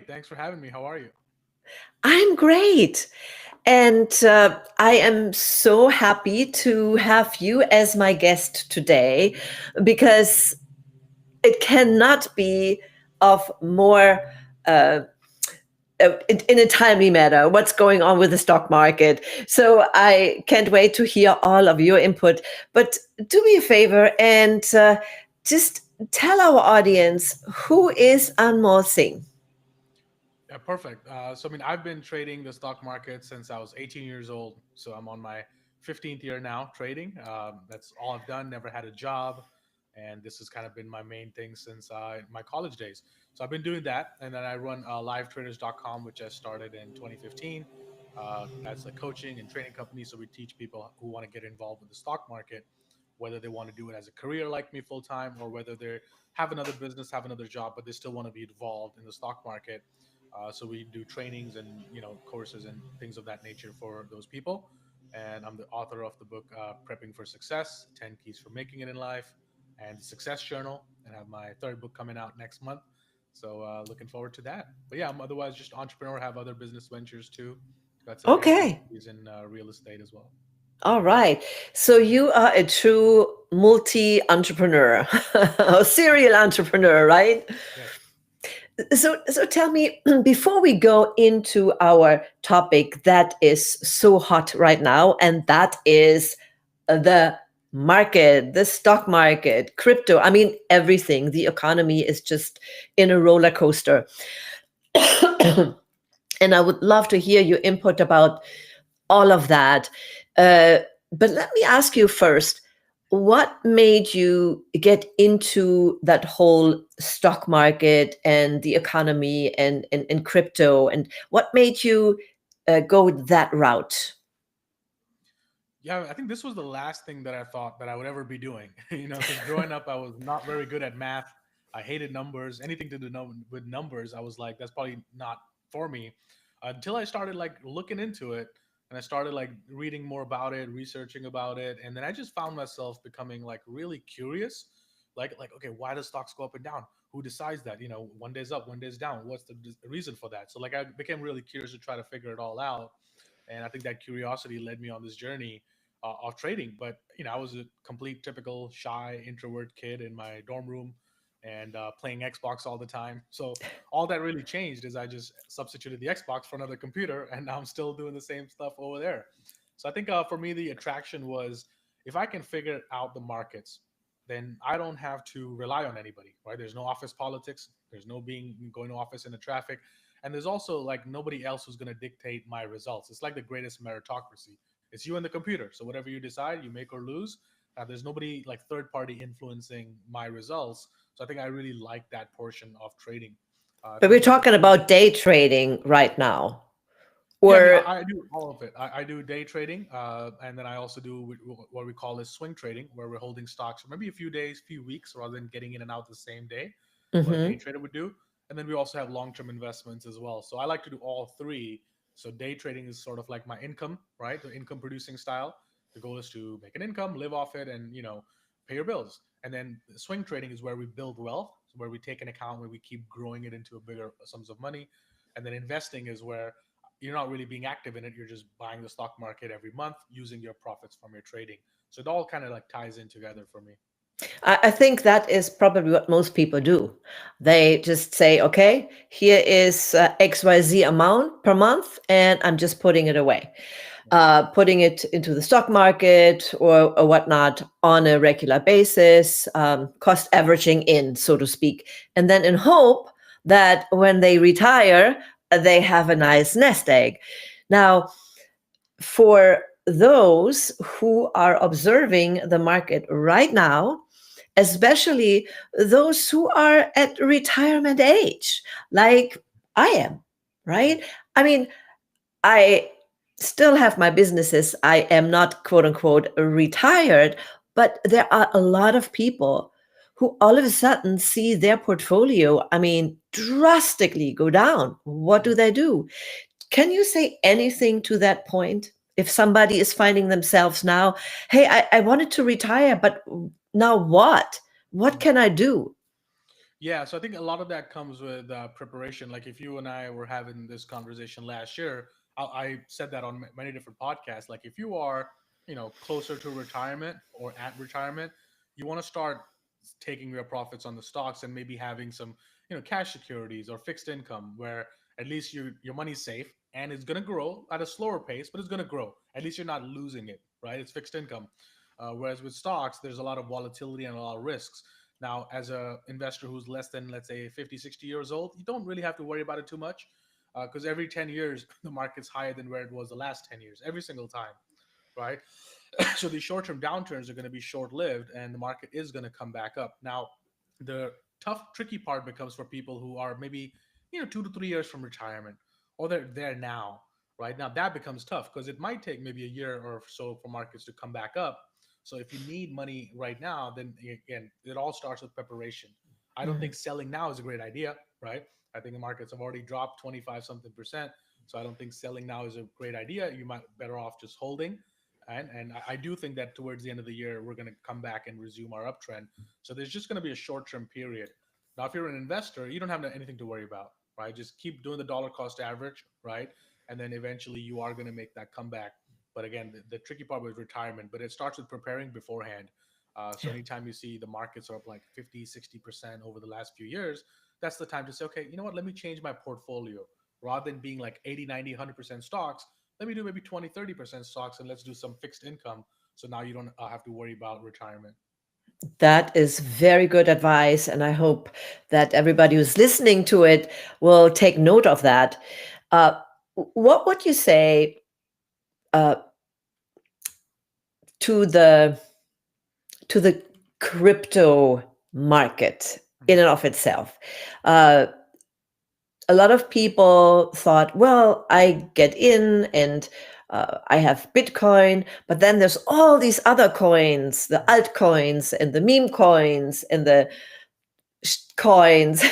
Thanks for having me. How are you? I'm great. And I am so happy to have you as my guest today because it cannot be of more uh, in a timely manner what's going on with the stock market. So I can't wait to hear all of your input. But do me a favor and just tell our audience who is Anmol Singh. Yeah, perfect. I've been trading the stock market since I was 18 years old. So I'm on my 15th year now trading. That's all I've done. Never had a job, and this has kind of been my main thing since my college days. So I've been doing that, and then I run livetraders.com, which I started in 2015. That's a coaching and training company. So we teach people who want to get involved with the stock market, whether they want to do it as a career like me full time, or whether they have another business, have another job, but they still want to be involved in the stock market. So we do trainings and courses and things of that nature for those people. And I'm the author of the book Prepping for Success: 10 Keys for Making It in Life, and the Success Journal. And I have my third book coming out next month. So looking forward to that. But yeah, I'm otherwise just entrepreneur. Have other business ventures too. Got some Okay. expertise in real estate as well. All right. So you are a true multi entrepreneur, a serial entrepreneur, right? Yes. So tell me, before we go into our topic that is so hot right now, and that is the market, the stock market, crypto, I mean, everything. The economy is just in a roller coaster. And I would love to hear your input about all of that. Uh, but let me ask you first, what made you get into that whole stock market and the economy and crypto? And what made you go that route? Yeah, I think this was the last thing that I thought that I would ever be doing. Because growing up, I was not very good at math. I hated numbers. Anything to do with numbers, I was like, that's probably not for me. Until I started like looking into it, and I started like reading more about it, researching about it, and then I just found myself becoming like really curious. Like, okay, why does stocks go up and down? Who decides that? One day's up, one day's down. What's the reason for that? So like, I became really curious to try to figure it all out, and I think that curiosity led me on this journey of trading. But I was a complete typical shy introvert kid in my dorm room and playing Xbox all the time. So all that really changed is I just substituted the Xbox for another computer, and now I'm still doing the same stuff over there. So I think for me the attraction was, if I can figure out the markets, then I don't have to rely on anybody, right? There's no office politics. There's no being going to office in the traffic. And there's also like nobody else who's going to dictate my results. It's like the greatest meritocracy. It's you and the computer. So whatever you decide, you make or lose. There's nobody like third party influencing my results. So I think I really like that portion of trading. I But we're think talking about day trading right now. yeah, I mean, Or I do all of it. I do day trading, and then I also do what we call is swing trading, where we're holding stocks for maybe a few days, few weeks, rather than getting in and out the same day, what a day Mhm. trader would do. And then we also have long-term investments as well. So I like to do all three. So day trading is sort of like my income, right? The income producing style. The goal is to make an income, live off it, and pay your bills. And then swing trading is where we build wealth, where we take an account where we keep growing it into a bigger sums of money. And then investing is where you're not really being active in it. You're just buying the stock market every month using your profits from your trading. So it all kind of like ties in together for me. I think that is probably what most people do. They just say, okay, here is XYZ amount per month, and I'm just putting it away, putting it into the stock market or whatnot on a regular basis, cost averaging in, so to speak. And then in hope that when they retire, they have a nice nest egg. Now, for those who are observing the market right now, especially those who are at retirement age, like I am, right? I mean, I still have my businesses. I am not quote unquote retired, but there are a lot of people who all of a sudden see their portfolio, I mean, drastically go down. What do Mhm. they do? Can you say anything to that point? If somebody is finding themselves now, hey, I wanted to retire, but now what? What Mhm. can I do? Yeah, so I think a lot of that comes with preparation. Like if you and I were having this conversation last year, I said that on many different podcasts. Like if you are, closer to retirement or at retirement, you want to start taking your profits on the stocks and maybe having some, cash securities or fixed income where at least your money's safe and it's going to grow at a slower pace, but it's going to grow. At least you're not losing it, right? It's fixed income. Whereas with stocks, there's a lot of volatility and a lot of risks. Now, as a investor who's less than, let's say, 50, 60 years old, you don't really have to worry about it too much because every 10 years, the market's higher than where it was the last 10 years, every single time, right? So these short-term downturns are going to be short-lived and the market is going to come back up. Now, the tough, tricky part becomes for people who are maybe, 2 to 3 years from retirement or they're there now, right? Now that becomes tough because it might take maybe a year or so for markets to come back up. So if you need money right now, then again, it all starts with preparation. I don't think Mhm. selling now is a great idea, right? I think the markets have already dropped 25 something percent. So I don't think selling now is a great idea. You might better off just holding. And I do think that towards the end of the year, we're going to come back and resume our uptrend. So there's just going to be a short term period. Now, if you're an investor, you don't have anything to worry about, right? Just keep doing the dollar cost average, right? And then eventually you are going to make that comeback. But again, the tricky part was retirement, but it starts with preparing beforehand. So Yeah. anytime you see the markets are up like 50, 60% over the last few years, that's the time to say, okay, you know what, let me change my portfolio. Rather than being like 80, 90, 100% stocks, let me do maybe 20, 30% stocks and let's do some fixed income. So now you don't have to worry about retirement. That is very good advice. And I hope that everybody who's listening to it will take note of that. Uh, what would you say uh, to the crypto market in Mhm. and of itself? Uh, a lot of people thought, well, I get in and I have Bitcoin, but then there's all these other coins, the Mhm. altcoins and the meme coins and the coins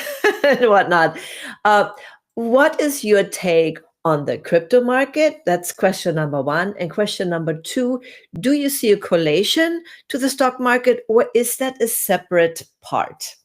and whatnot. Uh, what is your take on the crypto market? That's question number one. And question number two, do you see a correlation to the stock market or is that a separate part?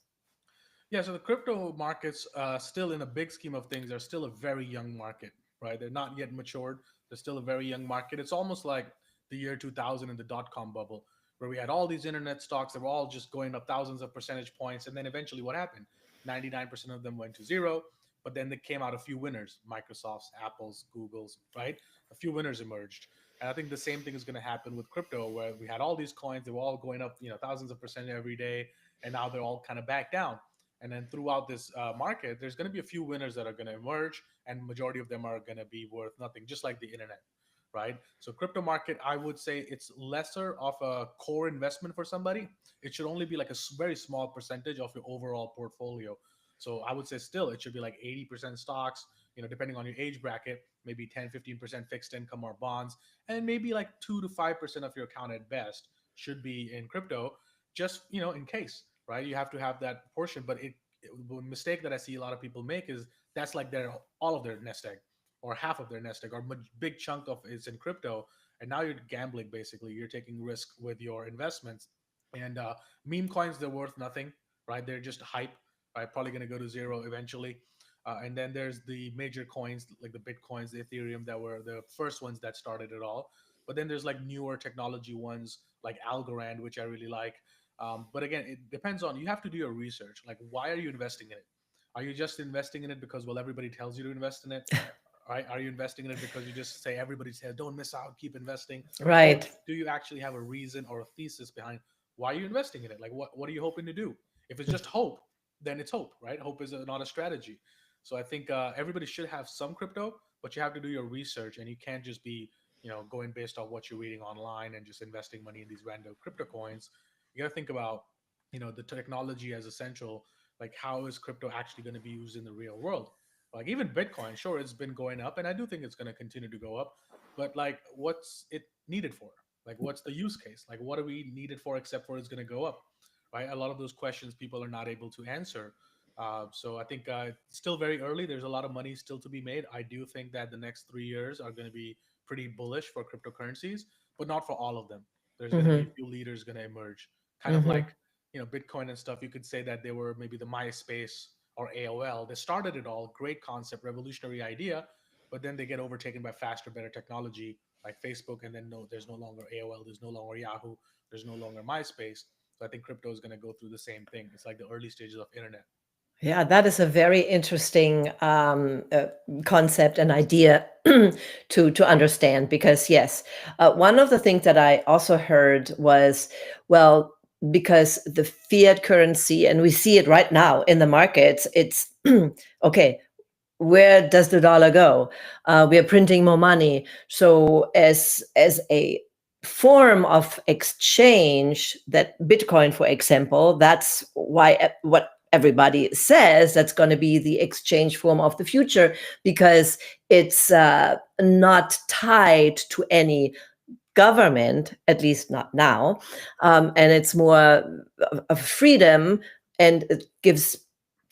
Yeah, so the crypto markets, still in a big scheme of things, are still a very young market, right? They're not yet matured. They're still a very young market. It's almost like the year 2000 in the dot com bubble, where we had all these internet stocks that were all just going up thousands of percentage points. And then eventually what happened? 99% of them went to zero. But then there came out a few winners: Microsoft's, Apple's, Google's, right? A few winners emerged. And I think the same thing is going to happen with crypto, where we had all these coins, they were all going up, thousands of percent every day. And now they're all kind of back down, and then throughout this market there's going to be a few winners that are going to emerge and majority of them are going to be worth nothing, just like the internet, right? So crypto market, I would say it's lesser of a core investment for somebody. It should only be like a very small percentage of your overall portfolio. So I would say still it should be like 80% stocks, depending on your age bracket, maybe 10-15% fixed income or bonds, and maybe like 2 to 5% of your account at best should be in crypto, just in case, right? You have to have that portion. But the mistake that I see a lot of people make is that's like their all of their nest egg, or half of their nest egg, or big chunk of it's in crypto, and now you're gambling. Basically, you're taking risk with your investments. And meme coins, they're worth nothing, right? They're just hype, right? Probably going to go to zero eventually. And then there's the major coins like the Bitcoins, the Ethereum, that were the first ones that started it all. But then there's like newer technology ones like Algorand, which I really like. But again, it depends on, you have to do your research. Like, why are you investing in it? Are you just investing in it because, well, everybody tells you to invest in it? Right? Are you investing in it because you just say everybody says don't miss out, keep investing? Or Right. do you actually have a reason or a thesis behind why are you investing in it? Like, what are you hoping to do? If it's just hope, then it's hope, right? Hope is not a strategy. So I think everybody should have some crypto, but you have to do your research, and you can't just be going based on what you're reading online and just investing money in these random crypto coins. You got to think about the technology as essential. Like, how is crypto actually going to be used in the real world? Like, even Bitcoin, sure, it's been going up and I do think it's going to continue to go up, but like, what's it needed for? Like, what's the use case? Like, what are we needed for except for it's going to go up, right? A lot of those questions people are not able to answer. So I think it's still very early. There's a lot of money still to be made. I do think that the next 3 years are going to be pretty bullish for cryptocurrencies, but not for all of them. There's going to be a Hmm. few leaders going to emerge, kind of like Hmm. Bitcoin and stuff, you could say that they were maybe the MySpace or AOL. They started it all, great concept, revolutionary idea, but then they get overtaken by faster, better technology like Facebook, and then no, there's no longer AOL, there's no longer Yahoo, there's no longer MySpace. So I think crypto is going to go through the same thing. It's like the early stages of internet. Yeah, that is a very interesting concept and idea to understand because yes, one of the things that I also heard was, well, because the fiat currency, and we see it right now in the markets, it's okay. Where does the dollar go? We are printing more money, so as a form of exchange, that Bitcoin, for example, that's why what everybody says that's going to be the exchange form of the future because it's not tied to any government, at least not now, and it's more of freedom, and it gives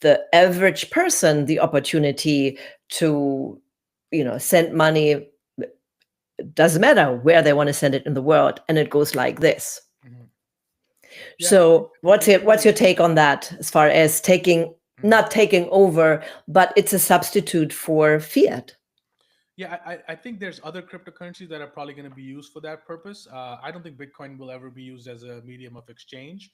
the average person the opportunity to, send money. Doesn't matter where they want to send it in the world, and it goes like this. Hmm. Yeah, So I think what's Bitcoin. your take on that, as far as taking, Mhm. not taking over, but it's a substitute for fiat? Yeah, I think there's other cryptocurrencies that are probably going to be used for that purpose. I don't think Bitcoin will ever be used as a medium of exchange,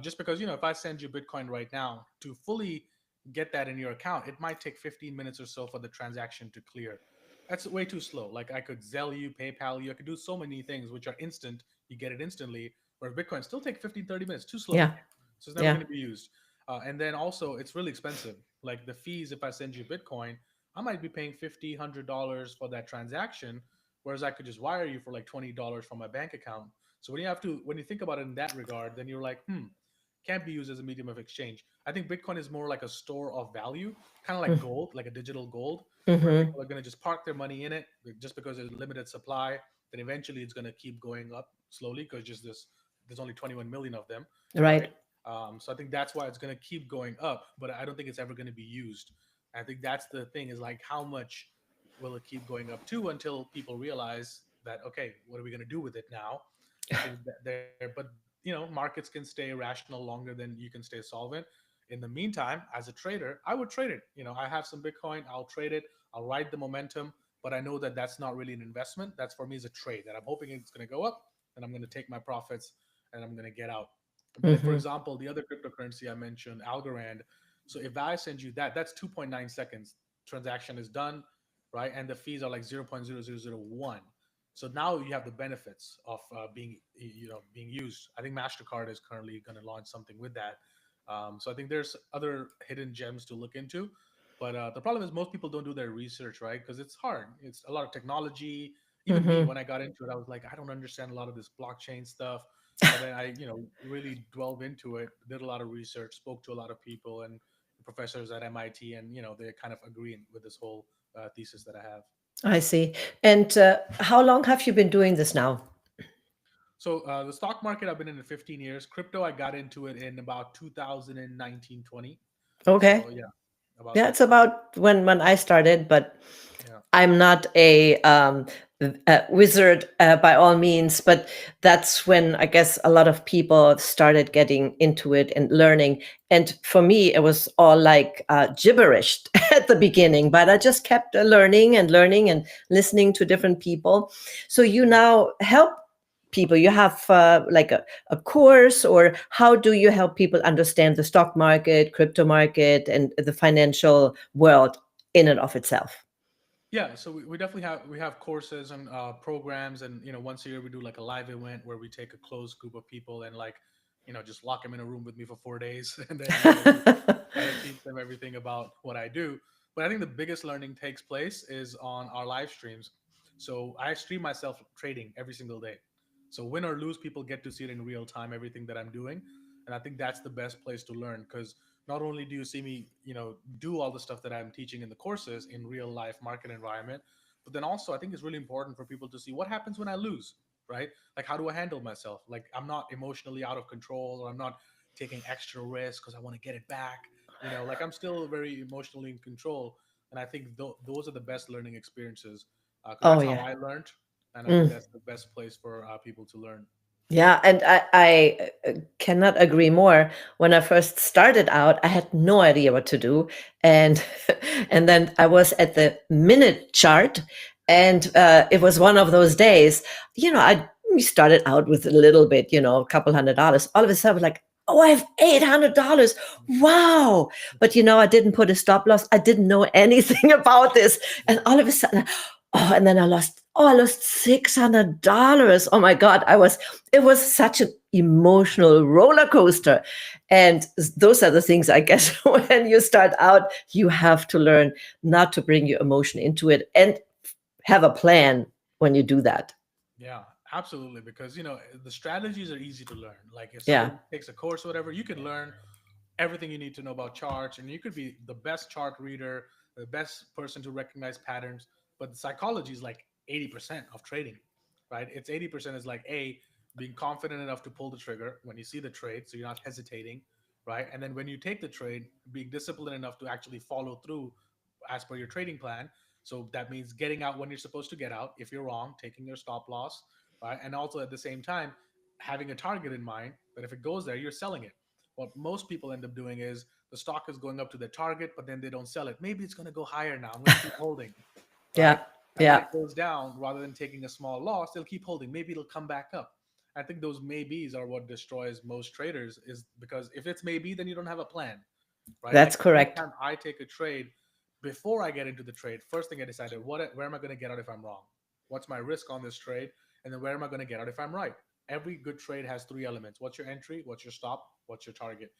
just because if I send you Bitcoin right now to fully get that in your account, it might take 15 minutes or so for the transaction to clear. That's way too slow. Like I could Zelle you, PayPal you, I could do so many things which are instant. You get it instantly, where Bitcoin still take 15, 30 minutes. Too slow, Yeah, so it's never yeah. going to be used. And then also, it's really expensive. Like the fees, if I send you Bitcoin, I might be paying $50, $100 for that transaction, whereas I could just wire you for like $20 from my bank account. So when you think about it in that regard, then you're like, can't be used as a medium of exchange. I think Bitcoin is more like a store of value, kind of like gold, like a digital gold, where Mm-hmm. people are going to just park their money in it just because there's limited supply. Then eventually it's going to keep going up slowly because just there's only 21 million of them, right? Right. So I think that's why it's going to keep going up, but I don't think it's ever going to be used. I think that's the thing is like how much will it keep going up to until people realize that okay, what are we going to do with it now? I think that there, but markets can stay rational longer than you can stay solvent. In the meantime, as a trader, I would trade it. I have some Bitcoin, I'll trade it, I'll ride the momentum, but I know that that's not really an investment. That's for me as a trade that I'm hoping it's going to go up and I'm going to take my profits and I'm going to get out. But like for Mm-hmm. example, the other cryptocurrency I mentioned, Algorand. So if I send you that, that's 2.9 seconds. Transaction is done, right? And the fees are like 0.0001. So now you have the benefits of being used. I think Mastercard is currently going to launch something with that. So I think there's other hidden gems to look into. But the problem is most people don't do their research, right? Because it's hard. It's a lot of technology. Even me, Mm-hmm. when I got into it, I was like, I don't understand a lot of this blockchain stuff. But then I, really delved into it, did a lot of research, spoke to a lot of people and professors at MIT, and they kind of agree with this whole thesis that I have. I see. And how long have you been doing this now? So the stock market, I've been in it 15 years. Crypto, I got into it in about 2019, 20. Okay. So yeah, about Yeah, that it's time. about when I started, but Yeah. I'm not a wizard by all means, but that's when I guess a lot of people started getting into it and learning. And for me, it was all like gibberish at the beginning, but I just kept learning and learning and listening to different people. So you Mhm. now help people. You have like a course, or how do you help people understand the stock market, crypto market, and the financial world in and of itself? Yeah, so we definitely have courses and programs, and once a year we do like a live event where we take a closed group of people and like just lock them in a room with me for 4 days, and then we kind of teach them everything about what I do. But I think the biggest learning takes place is on our live streams. So I stream myself trading every single day. So win or lose, people get to see it in real time, everything that I'm doing. And I think that's the best place to learn because not only do you see me, do all the stuff that I'm teaching in the courses in real life market environment, but then also I think it's really important for people to see what happens when I lose, right? Like how do I handle myself? Like I'm not emotionally out of control or I'm not taking extra risk because I want to get it back. Like I'm still very emotionally in control. And I think those are the best learning experiences because Oh that's how yeah. I learned. And I think Mm, that's the best place for people to learn. Yeah, and I cannot agree more. When I first started out, I had no idea what to do, and and then I was at the minute chart, and it was one of those days. I we started out with a little bit, a couple $100. All of a sudden, like, oh, I have $800. Wow! But I didn't put a stop loss. I didn't know anything about this, and Yeah. all of a sudden, oh, and then I lost. Oh, I lost $600. Oh my God, it was such an emotional roller coaster. And those are the things, I guess, when you start out, you have to learn not to bring your emotion into it and have a plan when you do that. Yeah, absolutely. Because the strategies are easy to learn. Like if Yeah. somebody takes a course or whatever, you can learn everything you need to know about charts, and you could be the best chart reader, the best person to recognize patterns. But the psychology is like 80% of trading, right? It's 80% is like being confident enough to pull the trigger when you see the trade, so you're not hesitating, right? And then when you take the trade, being disciplined enough to actually follow through as per your trading plan. So that means getting out when you're supposed to get out. If you're wrong, taking your stop loss, right? And also at the same time, having a target in mind that if it goes there, you're selling it. What most people end up doing is the stock is going up to their target, but then they don't sell it. Maybe it's going to go higher now. I'm going to keep holding, right? Yeah. And then Yeah. it goes down rather than taking a small loss, they'll keep holding. Maybe it'll come back up. I think those maybes are what destroys most traders, is because if it's maybe, then you don't have a plan, right? And That's correct. anytime I take a trade, before I get into the trade, first thing I decided, where am I going to get out if I'm wrong? What's my risk on this trade? And then where am I going to get out if I'm right? Every good trade has three elements: what's your entry, what's your stop, what's your target.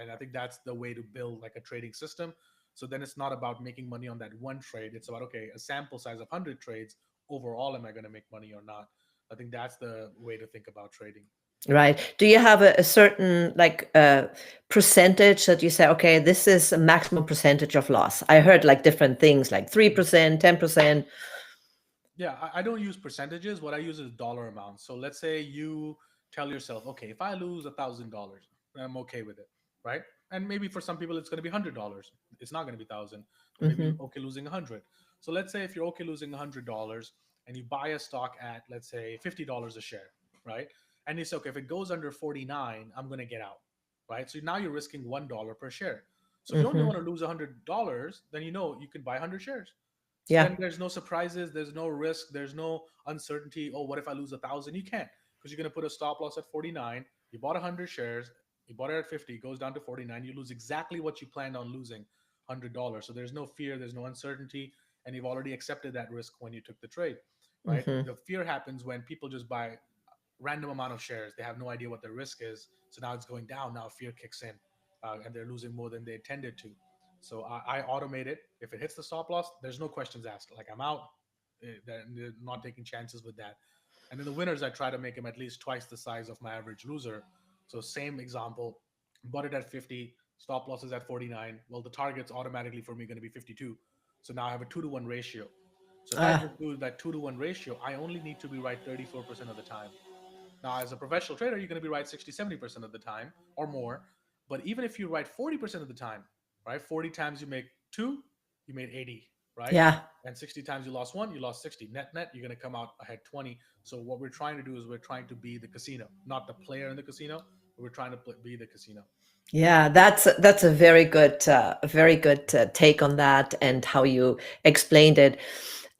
And I think that's the way to build like a trading system. So then it's not about making money on that one trade. It's about, okay, a sample size of 100 trades. Overall, am I going to make money or not? I think that's the way to think about trading. Right. Do you have a certain like percentage that you say, okay, this is a maximum percentage of loss? I heard like different things like 3%, 10%. Yeah, I don't use percentages. What I use is dollar amounts. So let's say you tell yourself, okay, if I lose $1,000, I'm okay with it, right? And maybe for some people it's going to be $100. It's not going to be 1,000. Or maybe you're Hmm. okay losing 100. So let's say if you're okay losing $100 and you buy a stock at, let's say, $50 a share, right? And you say, okay, if it goes under 49, I'm going to get out, right? So now you're risking $1 per share. So if you only Hmm. want to lose $100, then you can buy 100 shares. So Yeah. then there's no surprises, there's no risk, there's no uncertainty. Oh, what if I lose 1,000? You can't, because you're gonna put a stop loss at 49. You bought 100 shares, you bought it at 50, it goes down to 49. You lose exactly what you planned on losing, $100. So there's no fear, there's no uncertainty, and you've already accepted that risk when you took the trade, right? Hmm. The fear happens when people just buy random amount of shares. They have no idea what the risk is. So now it's going down. Now fear kicks in, and they're losing more than they intended to. So I automate it. If it hits the stop loss, there's no questions asked. Like I'm out. They're not taking chances with that. And then the winners, I try to make them at least twice the size of my average loser. So same example, bought it at 50, stop loss is at 49. Well, the target's automatically for me going to be 52. So now I have a 2-to-1 ratio. So if I Ah, just do that 2-to-1 ratio, I only need to be right 34% of the time. Now, as a professional trader, you're going to be right 60, 70% of the time or more. But even if you write 40% of the time, right? 40 times you make two, you made 80, right? yeah. And 60 times you lost one, you lost 60. Net, net, you're going to come out ahead 20. So, what we're trying to do is we're trying to be the casino, not the player in the casino, but we're trying to be the casino. Yeah, that's a very good take on that and how you explained it.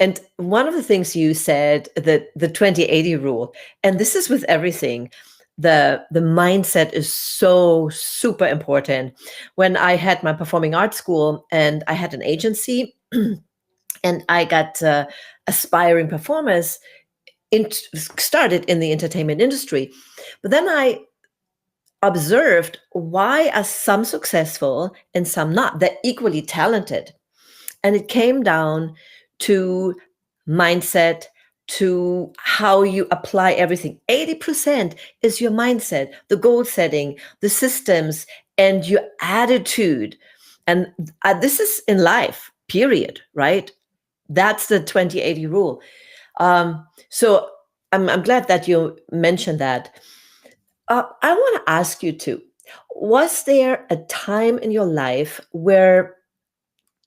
And one of the things you said that the 2080 rule, and this is with everything, the mindset is so super important. When I had my performing arts school and I had an agency and I got aspiring performers started in the entertainment industry, but then I observed why are some successful and some not. They're equally talented. And it came down to mindset, to how you apply everything. 80% is your mindset, the goal setting, the systems, and your attitude. And this is in life, period, right? That's the 2080 rule. So I'm glad that you mentioned that. I want to ask you too. Was there a time in your life where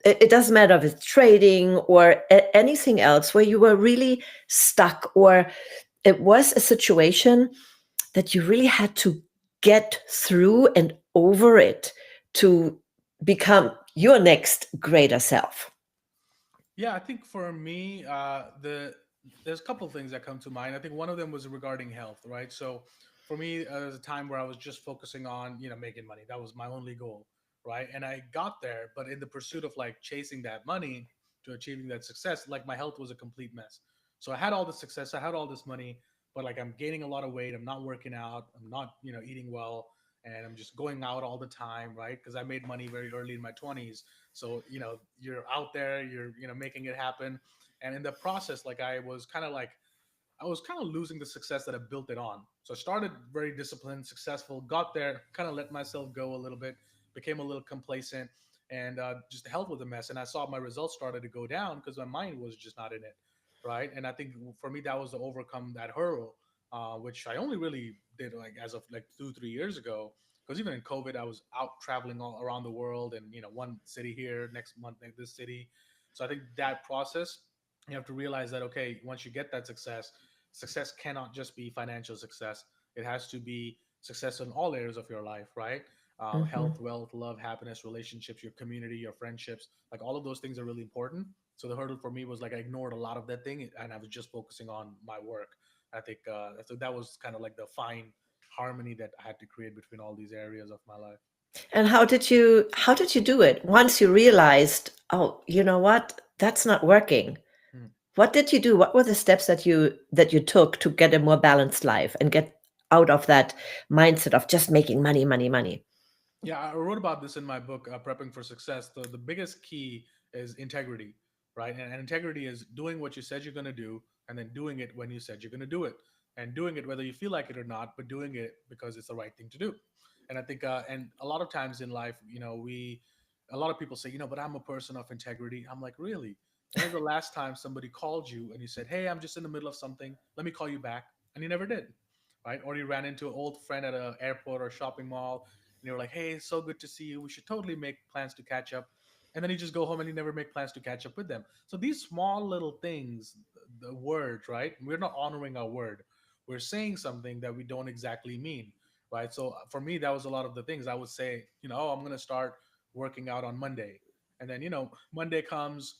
it doesn't matter if it's trading or anything else where you were really stuck, or it was a situation that you really had to get through and over it to become your next greater self? Yeah, I think for me, there's a couple of things that come to mind. I think one of them was regarding health, right? So for me, there's a time where I was just focusing on making money. That was my only goal, right? And I got there, but in the pursuit of like chasing that money to achieving that success, like my health was a complete mess. So I had all the success, I had all this money, but like I'm gaining a lot of weight. I'm not working out. I'm not eating well, and I'm just going out all the time, right? Because I made money very early in my 20s, so you're out there, you're making it happen, and in the process, like I was kind of losing the success that I built it on. So I started very disciplined, successful, got there, kind of let myself go a little bit, became a little complacent, and just the health was a mess. And I saw my results started to go down because my mind was just not in it, right? And I think for me that was to overcome that hurdle, which I only really did like as of like 2 3 years ago. Because even in COVID, I was out traveling all around the world, and one city here, next month like this city. So I think that process, you have to realize that okay, once you get that success cannot just be financial success. It has to be success in all areas of your life, right? Mhm. Health, wealth, love, happiness, relationships, your community, your friendships, like all of those things are really important. So the hurdle for me was like I ignored a lot of that thing, and I was just focusing on my work. I think so that was kind of like the fine harmony that I had to create between all these areas of my life. And how did you do it once you realized, oh, you know what? That's not working. Hmm. What did you do? What were the steps that you took to get a more balanced life and get out of that mindset of just making money, money, money? Yeah, I wrote about this in my book, Prepping for Success. The biggest key is integrity, right? And integrity is doing what you said you're going to do, and then doing it when you said you're going to do it, and doing it whether you feel like it or not, but doing it because it's the right thing to do. And I think, and a lot of times in life, a lot of people say, but I'm a person of integrity. I'm like, really? When was the last time somebody called you and you said, hey, I'm just in the middle of something. Let me call you back. And you never did, right? Or you ran into an old friend at an airport or shopping mall, and you were like, "Hey, it's so good to see you. We should totally make plans to catch up." And then you just go home and you never make plans to catch up with them. So these small little things, the words, right? We're not honoring our word. We're saying something that we don't exactly mean, right? So for me, that was a lot of the things I would say. Oh, I'm gonna start working out on Monday, and then Monday comes,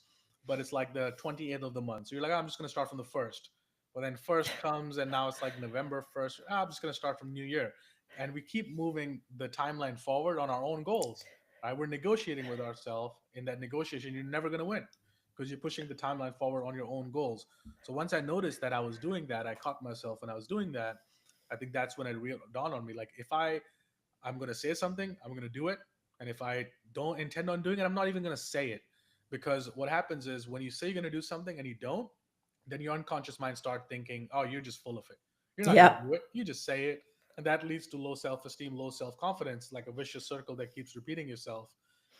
but it's like the 28th of the month. So you're like, oh, I'm just gonna start from the first. Well, then first comes, and now it's like November 1st. I'm just gonna start from New Year, and we keep moving the timeline forward on our own goals. Right? We're negotiating with ourselves. In that negotiation, you're never going to win because you're pushing the timeline forward on your own goals. So once I noticed that I was doing that, I caught myself when I was doing that. I think that's when it dawned on me. Like if I'm going to say something, I'm going to do it, and if I don't intend on doing it, I'm not even going to say it, because what happens is when you say you're going to do something and you don't, then your unconscious mind start thinking, oh, you're just full of it. You're not going to Yeah. do it. You just say it, and that leads to low self-esteem, low self-confidence, like a vicious circle that keeps repeating yourself.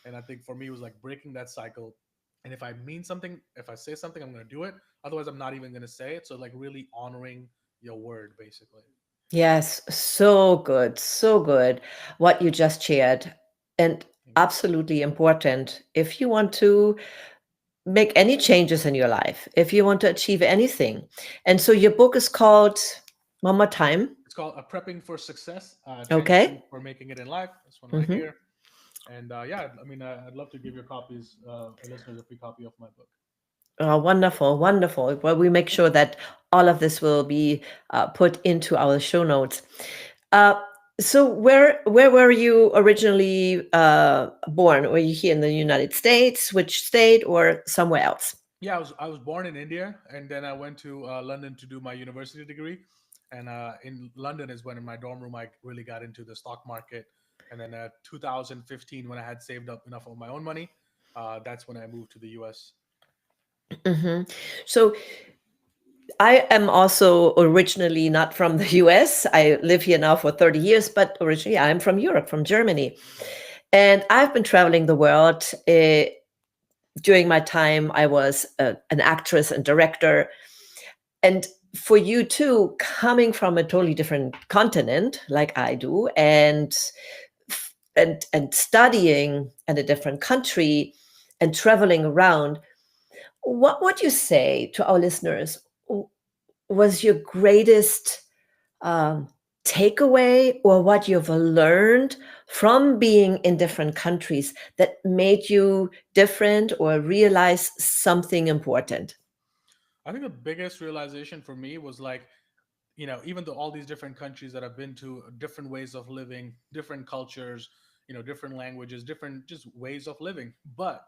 And I think for me it was like breaking that cycle. And if I mean something, if I say something, I'm going to do it. Otherwise I'm not even going to say it. So like really honoring your word, basically. Yes, so good, so good what you just shared. And absolutely important if you want to make any changes in your life, if you want to achieve anything. And so your book is called, one more time. It's called Prepping for Success, 10 Okay. Keys for Making It in Life. This one right Hmm. here. And yeah, I mean, I'd love to give your copies, listeners, a free copy of my book. Oh, wonderful, wonderful. Well, we make sure that all of this will be put into our show notes. Uh, so where were you originally born? Were you here in the United States? Which state or somewhere else? Yeah, I was born in India, and then I went to London to do my university degree. And in London is when in my dorm room I really got into the stock market. And then 2015, when I had saved up enough of my own money, that's when I moved to the U.S. Hmm. So I am also originally not from the US. I live here now for 30 years, but originally I'm from Europe, from Germany. And I've been traveling the world. During my time, I was an actress and director. And for you too, coming from a totally different continent like I do, and studying in a different country and traveling around, what would you say to our listeners was your greatest takeaway or what you've learned from being in different countries that made you different or realize something important? I think the biggest realization for me was like, even though all these different countries that I've been to, different ways of living, different cultures, different languages, different just ways of living, but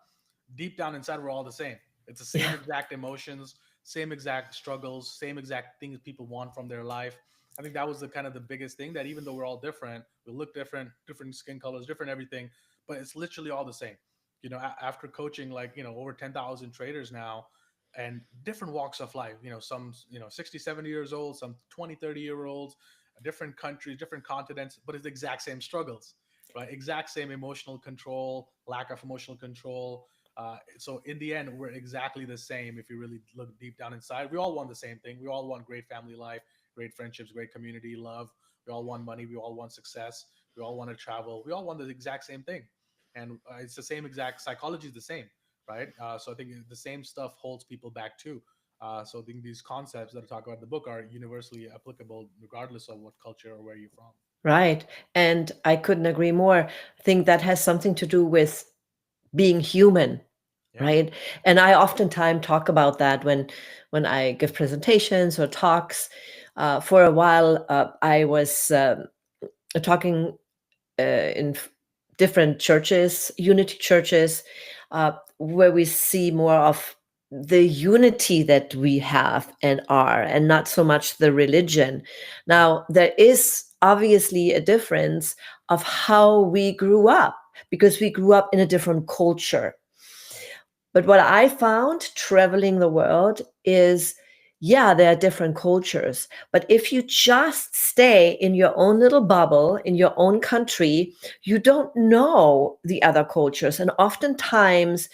deep down inside, we're all the same. It's the same Yeah, exact emotions, same exact struggles, same exact things people want from their life. I think that was the kind of the biggest thing, that even though we're all different, we look different, different skin colors, different everything, but it's literally all the same. After coaching like, over 10,000 traders now, and different walks of life, some 60, 70 years old, some 20, 30-year olds, different countries, different continents, but it's the exact same struggles, right? Exact same emotional control, lack of emotional control. So in the end, we're exactly the same. If you really look deep down inside, we all want the same thing. We all want great family life, great friendships, great community, love. We all want money. We all want success. We all want to travel. We all want the exact same thing. And it's the same exact psychology is the same, right? So I think the same stuff holds people back too. So I think these concepts that I talk about in the book are universally applicable regardless of what culture or where you're from. right. And I couldn't agree more. I think that has something to do with being human, Yeah. right? And I oftentimes talk about that when I give presentations or talks. For a while, I was talking in different churches, unity churches, where we see more of the unity that we have and are, and not so much the religion. Mm, Now, there is obviously a difference of how we grew up because we grew up in a different culture. mm, But what I found traveling the world is, yeah, there are different cultures. But if you just stay in your own little bubble, in your own country, you don't know the other cultures. And oftentimes,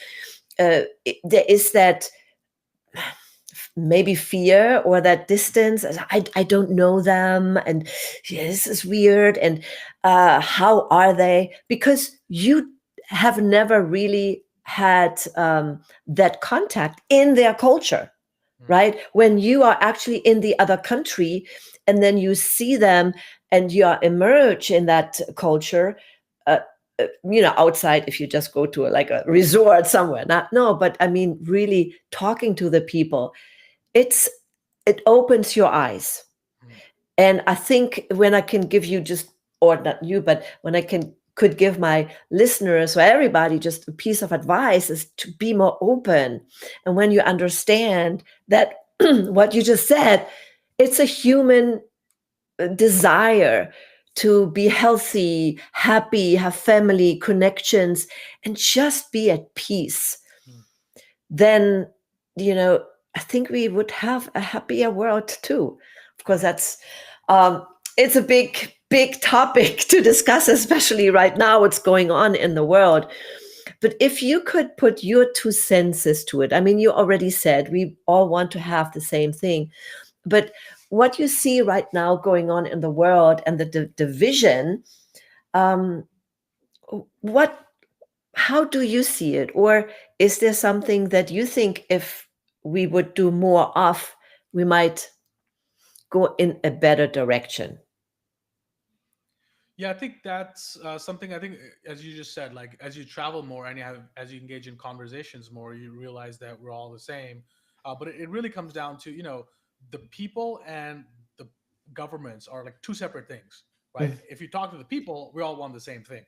there is that maybe fear or that distance. I don't know them. And yeah, this is weird. And how are they? Because you have never really had that contact in their culture, mm, right? When you are actually in the other country and then you see them and you are immersed in that culture. Uh, outside, if you just go to like a resort somewhere, not no, but I mean, really talking to the people, it's it opens your eyes. mm, And I think when I can give you just, or not you, but when I can could give my listeners or everybody just a piece of advice is to be more open. And when you understand that what you just said, it's a human desire to be healthy, happy, have family connections, and just be at peace, mm. then you know I think we would have a happier world too. Of course, Yeah. that's um, it's a big topic to discuss, especially right now what's going on in the world. But if you could put your two senses to it, I mean, you already said we all want to have the same thing, but what you see right now going on in the world and the division, um, what how do you see it? Or is there something that you think if we would do more of, we might go in a better direction? Yeah, I think that's something. I think, as you just said, like as you travel more and as you engage in conversations more, you realize that we're all the same. But it really comes down to, the people and the governments are like two separate things, right? Mm. If you talk to the people, we all want the same thing,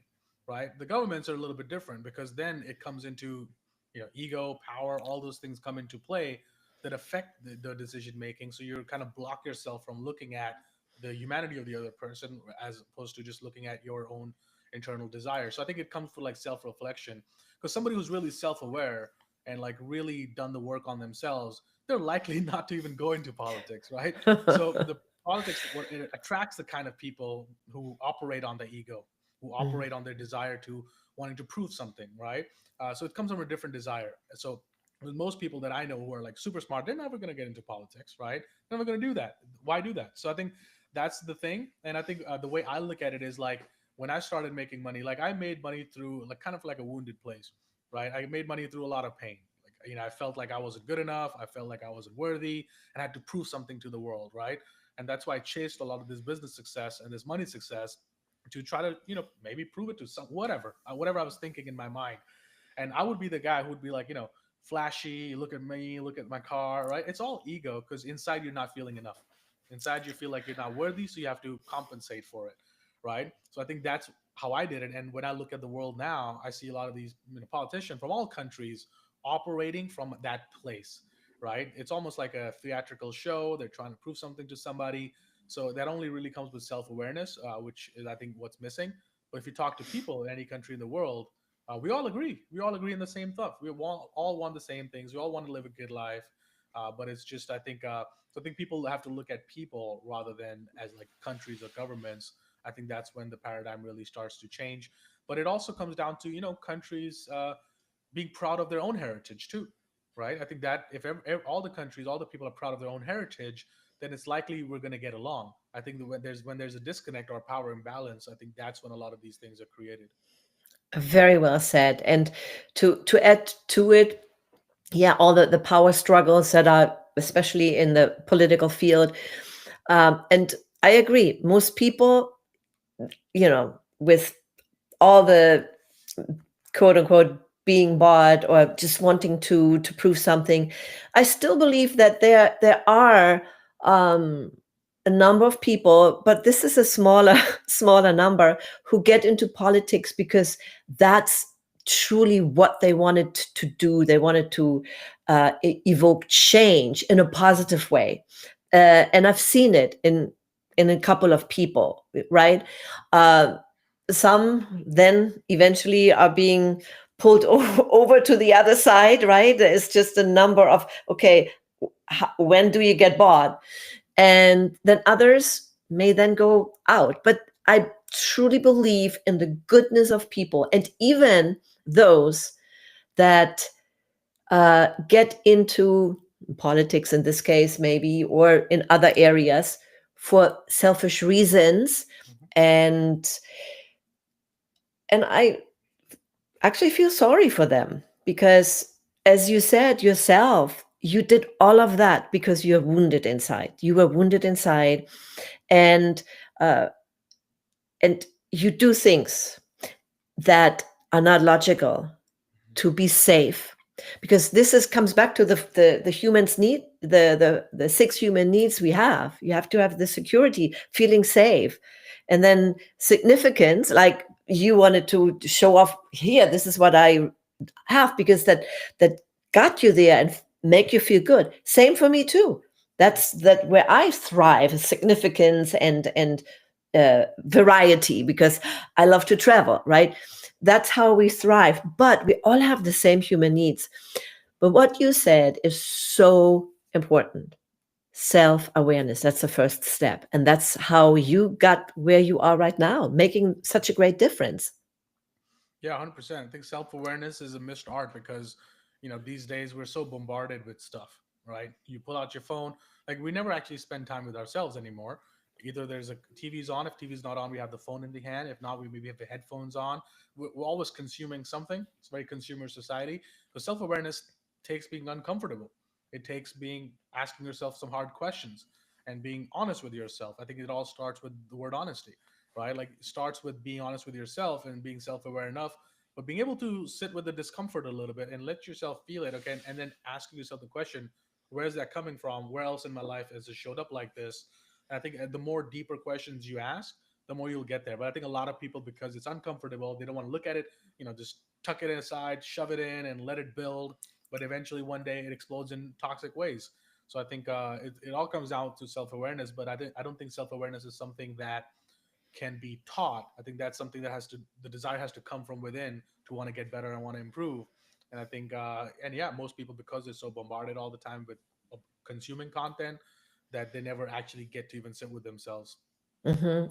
right? The governments are a little bit different because then it comes into, ego, power, all those things come into play that affect the decision making. So you kind of block yourself from looking at the humanity of the other person as opposed to just looking at your own internal desire. So I think it comes from like self-reflection, because somebody who's really self-aware and like really done the work on themselves, they're likely not to even go into politics, right? So the politics, what it attracts the kind of people who operate on the ego, who Mm. operate on their desire to wanting to prove something, right? So it comes from a different desire. So with most people that I know who are like super smart, they're never going to get into politics, right? They're never going to do that. Why do that? So I think that's the thing. And I think the way I look at it is like when I started making money, like I made money through like kind of like a wounded place, right? I made money through a lot of pain. Like, I felt like I wasn't good enough. I felt like I wasn't worthy and I had to prove something to the world, right? And that's why I chased a lot of this business success and this money success to try to, maybe prove it to some, whatever I was thinking in my mind. And I would be the guy who would be like, flashy, look at me, look at my car, right? It's all ego because inside you're not feeling enough. Inside you feel like you're not worthy, so you have to compensate for it, right? So I think that's how I did it. And when I look at the world now, I see a lot of these politicians from all countries operating from that place, right? It's almost like a theatrical show. They're trying to prove something to somebody. So that only really comes with self awareness, which is, I think, what's missing. But if you talk to people in any country in the world, we all agree. We all agree in the same stuff. All want the same things. We all want to live a good life. But it's just, I think, so I think people have to look at people rather than as like countries or governments. I think that's when the paradigm really starts to change. But it also comes down to, countries being proud of their own heritage too, right? I think that if all the countries, all the people are proud of their own heritage, then it's likely we're going to get along. I think that when there's a disconnect or a power imbalance, I think that's when a lot of these things are created. Very well said. And to add to it, yeah, all the power struggles that are especially in the political field. And I agree, most people, with all the quote unquote being bought or just wanting to prove something, I still believe that there are um, a number of people, but this is a smaller smaller number, who get into politics because that's truly what they wanted to do. They wanted to evoke change in a positive way, and I've seen it in a couple of people, right? Uh, some then eventually are being pulled over to the other side, right? It's just a number of, okay, when do you get bought? And then others may then go out. But I truly believe in the goodness of people, and even those that get into politics in this case, maybe, or in other areas for selfish reasons. Mhm. And and I actually feel sorry for them because, as you said yourself, you did all of that because you're wounded inside. You were wounded inside, and uh, and you do things that are not logical to be safe, because this is comes back to the humans need, the six human needs we have. You have to have the security, feeling safe, and then significance, like you wanted to show off here, this is what I have, because that got you there and make you feel good. Same for me too. That's that where I thrive, significance and variety, because I love to travel, right? That's how we thrive. But we all have the same human needs. But what you said is so important. Self awareness. That's the first step. And that's how you got where you are right now, making such a great difference. Yeah, 100%. I think self awareness is a missed art because, these days we're so bombarded with stuff, right? You pull out your phone, like we never actually spend time with ourselves anymore. Either there's a TV's on. If TV's not on, we have the phone in the hand. If not, we maybe have the headphones on. We're always consuming something. It's a very consumer society. So self awareness takes being uncomfortable. It takes being asking yourself some hard questions and being honest with yourself. I think it all starts with the word honesty, right? Like it starts with being honest with yourself and being self-aware enough, but being able to sit with the discomfort a little bit and let yourself feel it, okay, and then asking yourself the question, where is that coming from? Where else in my life has it showed up like this? And I think the more deeper questions you ask, the more you'll get there. But I think a lot of people, because it's uncomfortable, they don't want to look at it, just tuck it aside, shove it in, and let it build. But eventually, one day, it explodes in toxic ways. So I think it all comes down to self awareness. But I don't think self awareness is something that can be taught. I think that's something that the desire has to come from within to want to get better and want to improve. And I think, and yeah, most people, because they're so bombarded all the time with consuming content, that they never actually get to even sit with themselves.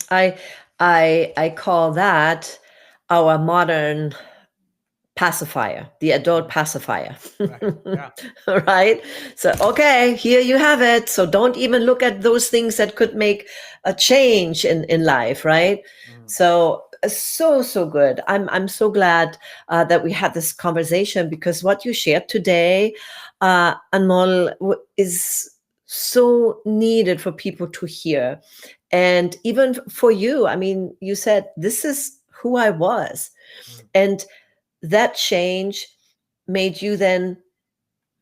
I call that our modern pacifier, the adult Mhm. pacifier. Right. Yeah. Right? So, okay, here you have it. So don't even look at those things that could make a change in life, right? Mhm. So, so good. I'm so glad that we had this conversation, because what you shared today, Anmol, is so needed for people to hear. And even for you, I mean, you said, this is who I was. Mm, And that change made you then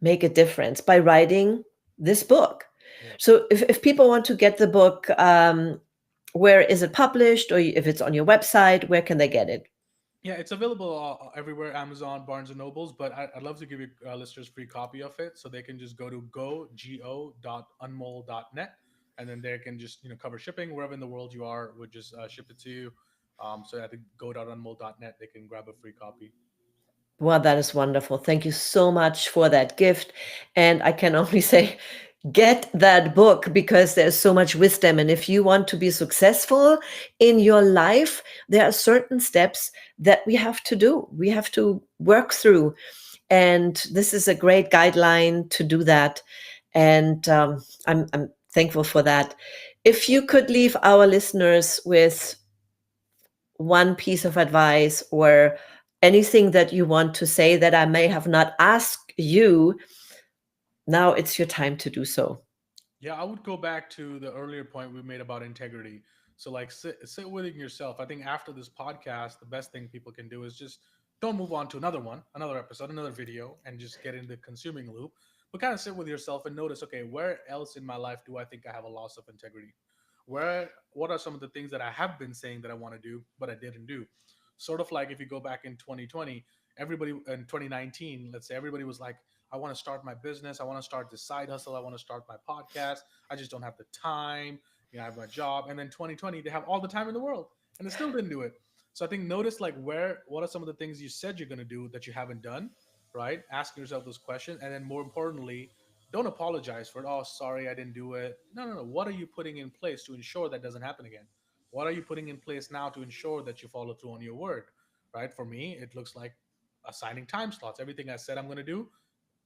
make a difference by writing this book. yeah. So if people want to get the book, where is it published? Or if it's on your website, where can they get it? Yeah, it's available everywhere, Amazon, Barnes and Nobles. But I'd love to give you listeners free copy of it, so they can just go to go.unmol.net, and then they can just cover shipping wherever in the world you are. Would just ship it to you. So at the go.unmol.net, they can grab a free copy. Well, that is wonderful. Thank you so much for that gift. And I can only say, get that book because there's so much wisdom. And if you want to be successful in your life, there are certain steps that we have to do, we have to work through. And this is a great guideline to do that. And I'm thankful for that. If you could leave our listeners with one piece of advice or anything that you want to say that I may have not asked you, now it's your time to do so. Yeah, I would go back to the earlier point we made about integrity. So like sit within yourself. I think after this podcast, the best thing people can do is just don't move on to another one, another episode, another video, and just get in the consuming loop. But kind of sit with yourself and notice, okay, where else in my life do I think I have a loss of integrity? What are some of the things that I have been saying that I want to do, but I didn't do? Sort of like if you go back in 2020, everybody in 2019, let's say everybody was like, I want to start my business. I want to start this side hustle. I want to start my podcast. I just don't have the time. I have my job. And then 2020, they have all the time in the world and they still didn't do it. So I think notice like what are some of the things you said you're going to do that you haven't done, right? Asking yourself those questions. And then more importantly, don't apologize for it. Oh, sorry, I didn't do it. No, no, no. What are you putting in place to ensure that doesn't happen again? What are you putting in place now to ensure that you follow through on your word, right? For me, it looks like assigning time slots. Everything I said I'm going to do,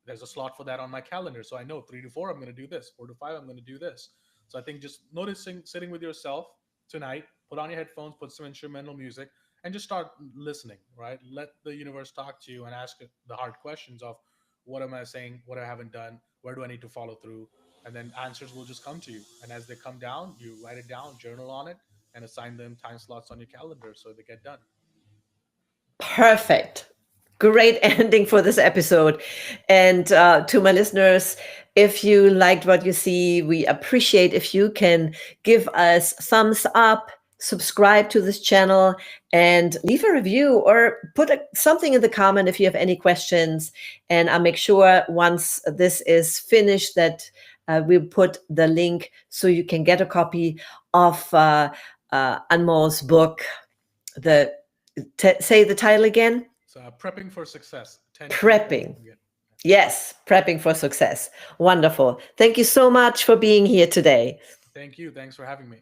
there's a slot for that on my calendar. So I know 3 to 4, I'm going to do this. 4 to 5, I'm going to do this. So I think just noticing, sitting with yourself tonight, put on your headphones, put some instrumental music, and just start listening, right? Let the universe talk to you and ask it the hard questions of what am I saying? What I haven't done? Where do I need to follow through? And then answers will just come to you. And as they come down, you write it down, journal on it, and assign them time slots on your calendar so they get done. Perfect. Great ending for this episode. And to my listeners, if you liked what you see, we appreciate if you can give us thumbs up, subscribe to this channel, and leave a review or put something in the comment if you have any questions. And I'll make sure once this is finished that we'll put the link so you can get a copy of Anmol's book. The Say the title again. So prepping for success, 10 keys that you Prepping. can get. Yes, prepping for success. Wonderful. Thank you so much for being here today. Thank you. Thanks for having me.